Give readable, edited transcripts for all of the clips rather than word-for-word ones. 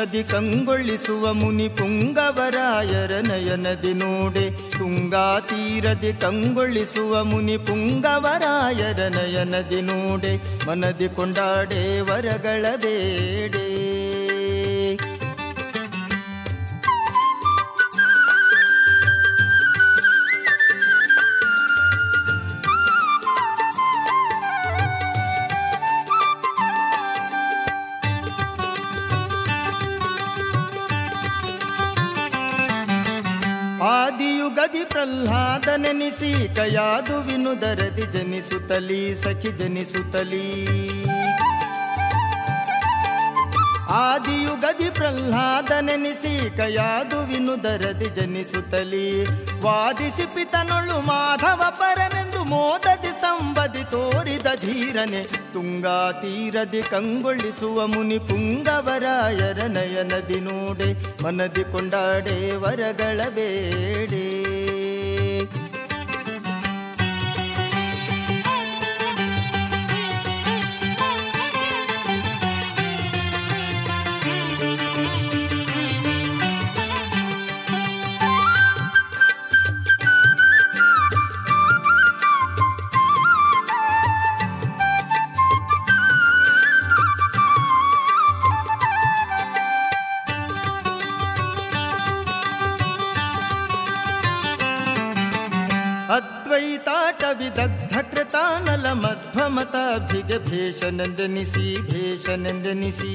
ತೀರದಿ ಕಂಗೊಳಿಸುವ ಮುನಿ ಪುಂಗವರಾಯರ ನಯನದಿ ನೋಡೆ. ತುಂಗಾ ತೀರದಿ ಕಂಗೊಳಿಸುವ ಮುನಿ ಪುಂಗವರಾಯರ ನಯನದಿ ನೋಡೆ. ಮನದಿ ಕೊಂಡಾಡೆ ವರಗಳ ಬೇಡೆ. ಆದಿಯುಗದಿ ಪ್ರಹ್ಲಾದನೆನಿಸಿ ಕಯಾದು ವಿನುದರದಿ ಜನಿಸುತ್ತಲೀ ಸಖಿ ಜನಿಸುತ್ತಲೀ. ಆದಿಯುಗದಿ ಪ್ರಹ್ಲಾದನೆನಿಸಿ ಕಯಾದು ವಿನುದರದಿ ಜನಿಸುತ್ತಲೀ. ವಾದಿಸಿ ಪಿತನೊಳು ಮಾಧವ ಪರನೆಂದು ಮೋದದಿ ಸಂಬದಿ ತೋರಿದ ಧೀರನೆ. ತುಂಗಾ ತೀರದಿ ಕಂಗೊಳಿಸುವ ಮುನಿ ಪುಂಗವರಾಯರ ನಯನದಿ ನೋಡೆ. ಮನದಿ ಕೊಂಡಾಡೆ ವರಗಳ ಬೇಡೆ. ಅದ್ವೈತಾಟ ವಿದಗ್ಧ ಕೃತಾನಲ ಮಧ್ವಮತಾಭಿಗೆ ಭೇಷನೆಂದೆನಿಸಿ ಭೇಷನೆಂದೆನಿಸಿ.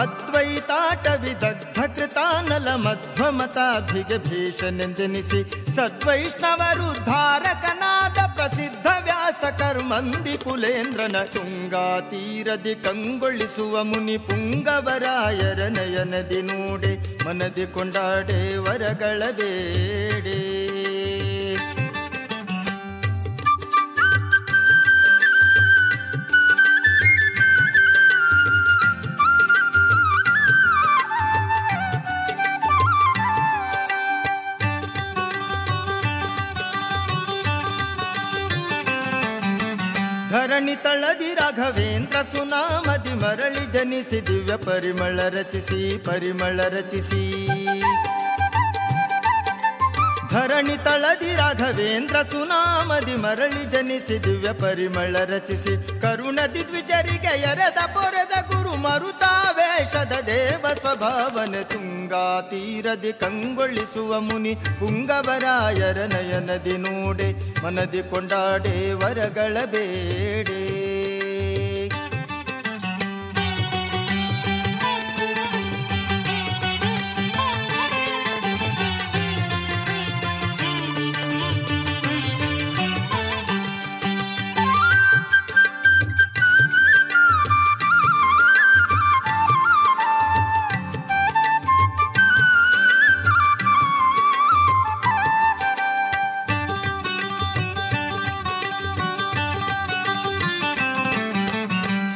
ಅದ್ವೈತಾಟ ವಿದಗ್ಧ ಕೃತಾನಲ ಮಧ್ವಮತಾಭಿಗೆ ಭೇಷನೆಂದೆನಿಸಿ. ಸದ್ವೈಷ್ಣವರು ಧಾರಕನಾದ ಪ್ರಸಿದ್ಧ ವ್ಯಾಸ ಕರ್ಮಂದಿ ಕುಲೇಂದ್ರನ. ತುಂಗಾ ತೀರದಿ ಕಂಗೊಳಿಸುವ ಮುನಿ ಪುಂಗವರಾಯರ ನಯನದಿ ನೋಡೆ. ಮನದಿ ಕೊಂಡಾಡೆ ವರಗಳ ಬೇಡೆ. ಧರಣಿ ತಳದಿ ರಾಘವೇಂದ್ರ ಸುನಾಮದಿ ಮರಳಿ ಜನಿಸಿ ದಿವ್ಯ ಪರಿಮಳ ರಚಿಸಿ ಪರಿಮಳ ರಚಿಸಿ. ಧರಣಿ ತಳದಿ ರಾಘವೇಂದ್ರ ಸುನಾಮದಿ ಮರಳಿ ಜನಿಸಿ ದಿವ್ಯ ಪರಿಮಳ ರಚಿಸಿ. ಕರುಣದಿ ದ್ವಿಜರಿಗೆ ಎರೆದ ಪೊರೆದ ಗುರು ಮರುತಾವೇಶದ ದೇವ ಸ್ವಭಾವನ. ತುಂಗಾ ತೀರದಿ ಕಂಗೊಳಿಸುವ ಮುನಿ ಪುಂಗವರಾಯರ ನಯನದಿ ನೋಡೆ. ಮನದಿ ಕೊಂಡಾಡೆ ವರಗಳ ಬೇಡೆ.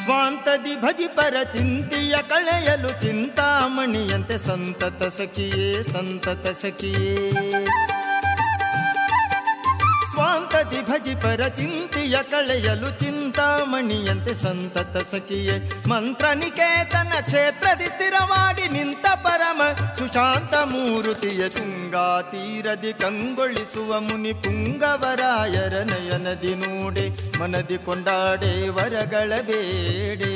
ಸ್ವಾಂತದಿ ಭಜಿ ಪರ ಚಿಂತೆಯ ಕಳೆಯಲು ಚಿಂತಾಮಣಿಯಂತೆ ಸಂತತ ಸಖಿಯೇ ಸಂತತ ಸಖಿಯೇ. ಸ್ವಾಂತದಿ ಭಜಿ ಪರ ಚಿಂತೆಯ ಕಳೆಯಲು ಚಿಂತಾಮಣಿಯಂತೆ ಸಂತತ ಸಖಿಯೇ. ಮಂತ್ರ ನಿಕೇತನ ಕ್ಷೇತ್ರದಿ ಸ್ಥಿರವಾಗಿ ನಿಂತ ಪರಮ ಸುಶಾಂತ ಮೂರುತಿಯ. ತುಂಗಾ ತೀರದಿ ಕಂಗೊಳಿಸುವ ಮುನಿ ಪುಂಗವರಾಯರ ನಯನದಿ ನೋಡೆ. ಮನದಿ ಕೊಂಡಾಡೆ ವರಗಳ ಬೇಡೆ.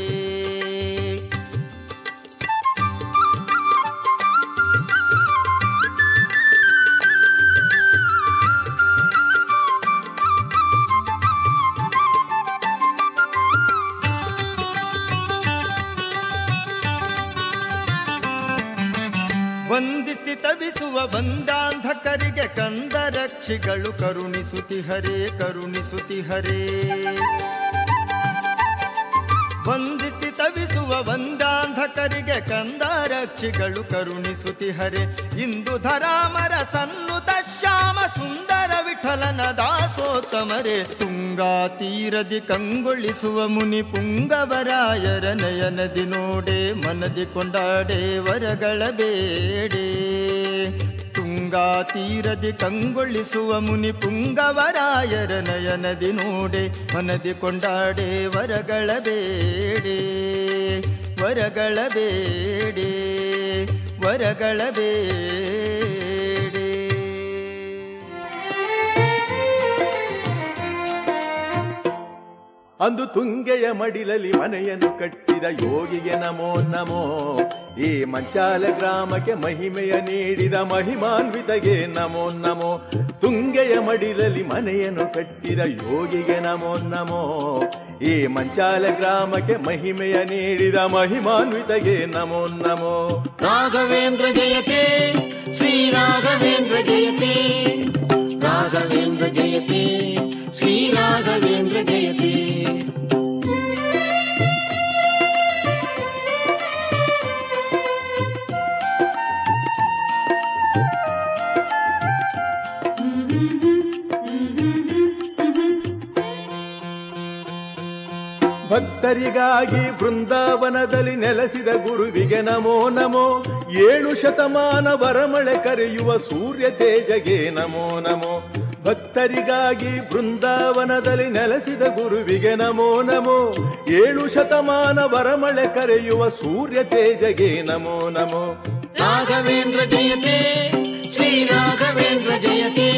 ವಂದಿಸಿ ತವಿಸುವ ವಂದಾಂಧಕರಿಗೆ ಕಂದ ರಕ್ಷಿಗಳು ಕರುಣಿಸುತಿ ಹರೇ ಕರುಣಿಸುತಿ ಹರೇ. ವಂದಿಸಿ ತವಿಸುವ ವಂದಾಂಧಕರಿಗೆ ಕಂದ ರಕ್ಷಿಗಳು ಕರುಣಿಸುತಿ ಹರೇ. ಇಂದು ಧರಾಮರ ಸನ್ನುತ ಶ್ಯಾಮ ಸುಂದರ ವಿಠಲನ ದಾಸೋತ್ತಮರೇ. ತುಂಗಾ ತೀರದಿ ಕಂಗೊಳಿಸುವ ಮುನಿ ಪುಂಗವರಾಯರ ನಯನದಿ ನೋಡೆ. ಮನದಿ ಕೊಂಡಾಡೆ ವರಗಳ ಬೇಡೆ. ತುಂಗಾ ತೀರದಿ ಕಂಗೊಳಿಸುವ ಮುನಿ ಪುಂಗವರಾಯರ ನಯನದಿ ನೋಡೆ. ಮನದಿ ಕೊಂಡಾಡೆ ವರಗಳ ಬೇಡೆ. ವರಗಳ ಬೇಡೆ ವರಗಳ ಬೇಡೆ. ಅಂದು ತುಂಗೆಯ ಮಡಿಲಲ್ಲಿ ಮನೆಯನ್ನು ಕಟ್ಟಿದ ಯೋಗಿಗೆ ನಮೋ ನಮೋ. ಈ ಮಂಚಾಲ ಗ್ರಾಮಕ್ಕೆ ಮಹಿಮೆಯ ನೀಡಿದ ಮಹಿಮಾನ್ವಿತಗೆ ನಮೋ ನಮೋ. ತುಂಗೆಯ ಮಡಿಲಲ್ಲಿ ಮನೆಯನ್ನು ಕಟ್ಟಿದ ಯೋಗಿಗೆ ನಮೋ ನಮೋ. ಈ ಮಂಚಾಲ ಗ್ರಾಮಕ್ಕೆ ಮಹಿಮೆಯ ನೀಡಿದ ಮಹಿಮಾನ್ವಿತಗೆ ನಮೋ ನಮೋ. ರಾಘವೇಂದ್ರ ಜಯತೆ ಶ್ರೀ ರಾಘವೇಂದ್ರ ಜಯತೆ ರಾಘವೇಂದ್ರ ಜಯತೆ ಶ್ರೀ ರಾಘವೇಂದ್ರ ಜಯತೆ. ಭಕ್ತರಿಗಾಗಿ ಬೃಂದಾವನದಲ್ಲಿ ನೆಲೆಸಿದ ಗುರುವಿಗೆ ನಮೋ ನಮೋ. 7 ಶತಮಾನ ವರಮಳೆ ಕರೆಯುವ ಸೂರ್ಯ ತೇಜಗೆ ನಮೋ ನಮೋ. ಭಕ್ತರಿಗಾಗಿ ಬೃಂದಾವನದಲ್ಲಿ ನೆಲೆಸಿದ ಗುರುವಿಗೆ ನಮೋ ನಮೋ. 7 ಶತಮಾನ ವರಮಳೆ ಕರೆಯುವ ಸೂರ್ಯ ತೇಜಗೆ ನಮೋ ನಮೋ. ರಾಘವೇಂದ್ರ ಜಯತೆ ಶ್ರೀ ರಾಘವೇಂದ್ರ ಜಯತೆ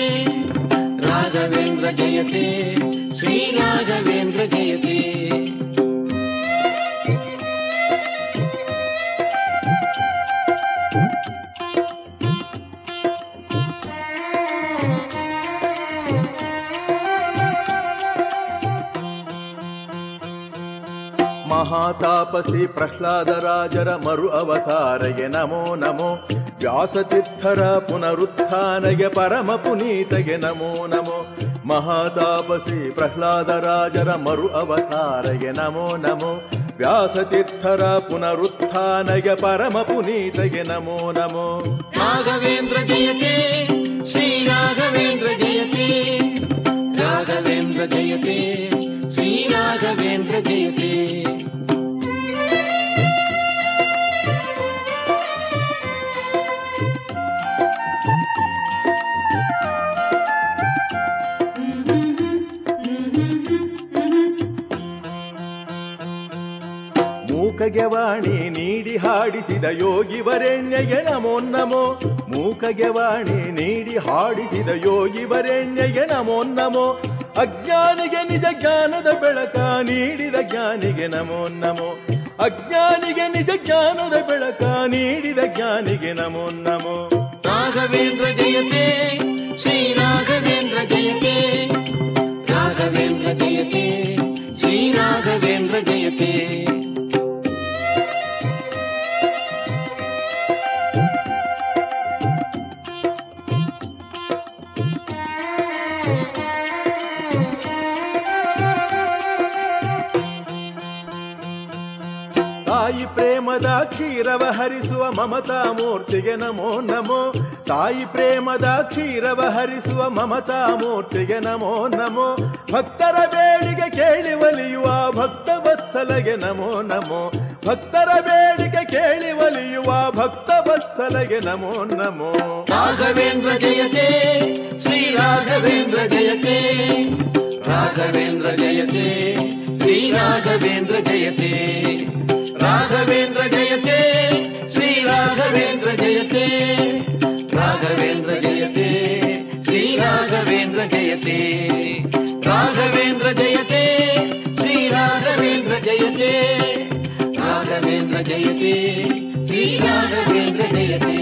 ರಾಘವೇಂದ್ರ ಜಯತೆ ಶ್ರೀ ರಾಘವೇಂದ್ರ ಜಯತೆ. ಮಹಾತಾಪಸಿ ಪ್ರಹ್ಲಾದರಾಜರ ಮರು ಅವತಾರಗೆ ನಮೋ ನಮೋ. ವ್ಯಾಸತೀರ್ಥರ ಪುನರುತ್ಥಾನಗೆ ಪರಮ ಪುನೀತಗೆ ನಮೋ ನಮೋ. ಮಹಾತಾಪಸಿ ಪ್ರಹ್ಲಾದರಾಜರ ಮರು ಅವತಾರಗೆ ನಮೋ ನಮೋ. ವ್ಯಾಸತೀರ್ಥರ ಪುನರುತ್ಥಾನಗೆ ಪರಮ ಪುನೀತಗೆ ನಮೋ ನಮೋ. ರಾಘವೇಂದ್ರ ಜಯತೆ ಶ್ರೀ ರಾಘವೇಂದ್ರ ಜಯತೆ ರಾಘವೇಂದ್ರ ಜಯತೆ ಶ್ರೀ ರಾಘವೇಂದ್ರ ಜಯತೆ. ಮೂಕಗೆ ವಾಣಿ ನೀಡಿ ಹಾಡಿಸಿದ ಯೋಗಿ ವರೆಣ್ಯಗೆ ನಮೋ ನಮೋ. ಮೂಕಗೆ ವಾಣಿ ನೀಡಿ ಹಾಡಿಸಿದ ಯೋಗಿ ವರೆಣ್ಯಗೆ ನಮೋ ನಮೋ. ಅಜ್ಞಾನಿಗೆ ನಿಜ ಜ್ಞಾನದ ಬೆಳಕ ನೀಡಿದ ಜ್ಞಾನಿಗೆ ನಮೋ ನಮೋ. ಅಜ್ಞಾನಿಗೆ ನಿಜ ಜ್ಞಾನದ ಬೆಳಕ ನೀಡಿದ ಜ್ಞಾನಿಗೆ ನಮೋ ನಮೋ. ರಾಘವೇಂದ್ರ ಜಯತೆ ಶ್ರೀ ರಾಘವೇಂದ್ರ ಜಯತೆ ರಾಘವೇಂದ್ರ ಜಯತೆ ಶ್ರೀ ರಾಘವೇಂದ್ರ ಜಯತೆ. ತಾಯಿ ಪ್ರೇಮದ ಕ್ಷೀರವ ಹರಿಸುವ ಮಮತಾ ಮೂರ್ತಿಗೆ ನಮೋ ನಮೋ. ತಾಯಿ ಪ್ರೇಮದ ಕ್ಷೀರವ ಹರಿಸುವ ಮಮತಾ ಮೂರ್ತಿಗೆ ನಮೋ ನಮೋ. ಭಕ್ತರ ಬೇಡಿಕೆ ಕೇಳಿ ಒಲಿಯುವ ಭಕ್ತ ವತ್ಸಲಗೆ ನಮೋ ನಮೋ. ಭಕ್ತರ ಬೇಡಿಕೆ ಕೇಳಿ ಒಲಿಯುವ ಭಕ್ತ ವತ್ಸಲಗೆ ನಮೋ ನಮೋ. ರಾಘವೇಂದ್ರ ಜಯತೆ ಶ್ರೀ ರಾಘವೇಂದ್ರ ಜಯತೆ ರಾಘವೇಂದ್ರ ಜಯತೆ ಶ್ರೀ ರಾಘವೇಂದ್ರ ಜಯತೆ. ರಾಘವೇಂದ್ರ ಜಯತೆ ಶ್ರೀ ರಾಘವೇಂದ್ರ ಜಯತೆ ರಾಘವೇಂದ್ರ ಜಯತೆ ಶ್ರೀ ರಾಘವೇಂದ್ರ ಜಯತೆ. ರಾಘವೇಂದ್ರ ಜಯತೆ ಶ್ರೀ ರಾಘವೇಂದ್ರ ಜಯತೆ ರಾಘವೇಂದ್ರ ಜಯತೆ ಶ್ರೀ ರಾಘವೇಂದ್ರ ಜಯತೆ.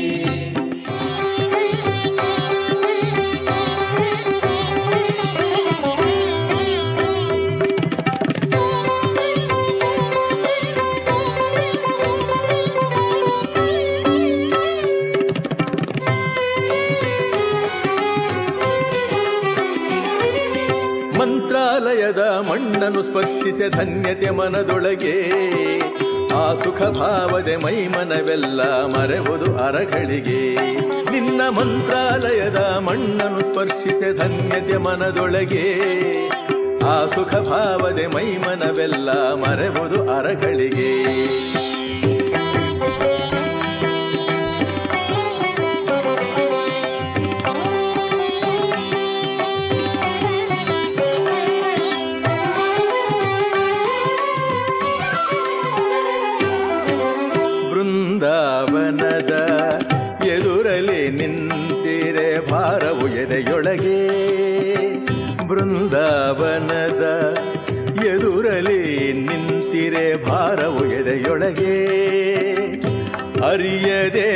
ಮಂತ್ರಾಲಯದ ಮಣ್ಣನ್ನು ಸ್ಪರ್ಶಿಸೆ ಧನ್ಯತೆ ಮನದೊಳಗೆ. ಆ ಸುಖ ಭಾವದೆ ಮೈಮನವೆಲ್ಲ ಮರೆವುದು ಅರಗಳಿಗೆ. ನಿನ್ನ ಮಂತ್ರಾಲಯದ ಮಣ್ಣನ್ನು ಸ್ಪರ್ಶಿಸೆ ಧನ್ಯತೆ ಮನದೊಳಗೆ. ಆ ಸುಖ ಭಾವದೆ ಮೈಮನವೆಲ್ಲ ಮರೆವುದು ಅರಗಳಿಗೆ. ಎದುರಲಿ ನಿಂತಿರೆ ಭಾರವು ಎದೆಯೊಳಗೆ. ಬೃಂದಾವನದ ಎದುರಲಿ ನಿಂತಿರೆ ಭಾರವು ಎದೆಯೊಳಗೆ. ಅರಿಯದೆ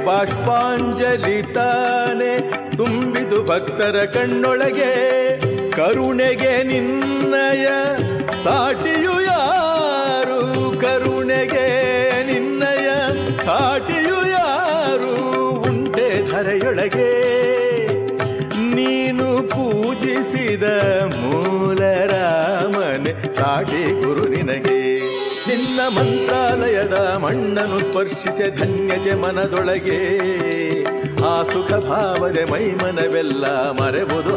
ಬಾಷ್ಪಾಂಜಲಿ ತಾನೆ ತುಂಬಿದು ಭಕ್ತರ ಕಣ್ಣೊಳಗೆ. ಕರುಣೆಗೆ ನಿನ್ನಯ ಸಾಟಿಯು ಯಾರು, ಕರುಣೆಗೆ ನಿನ್ನಯ ಸಾಟಿಯು ಯಾರು ಉಂಟೆ ಧರೆಯೊಳಗೆ. ನೀನು ಪೂಜಿಸಿದ ಮೂಲ ರಾಮನೆ ಸಾಟಿ ಗುರು ನಿನಗೆ. ನಿನ್ನ ಮಂತ್ರಾಲಯದ ಮಣ್ಣನ್ನು ಸ್ಪರ್ಶಿಸೆ ಧನ್ಯತೆ ಮನದೊಳಗೆ. ಆ ಸುಖ ಭಾವದೆ ಮೈಮನವೆಲ್ಲ ಮರೆವುದು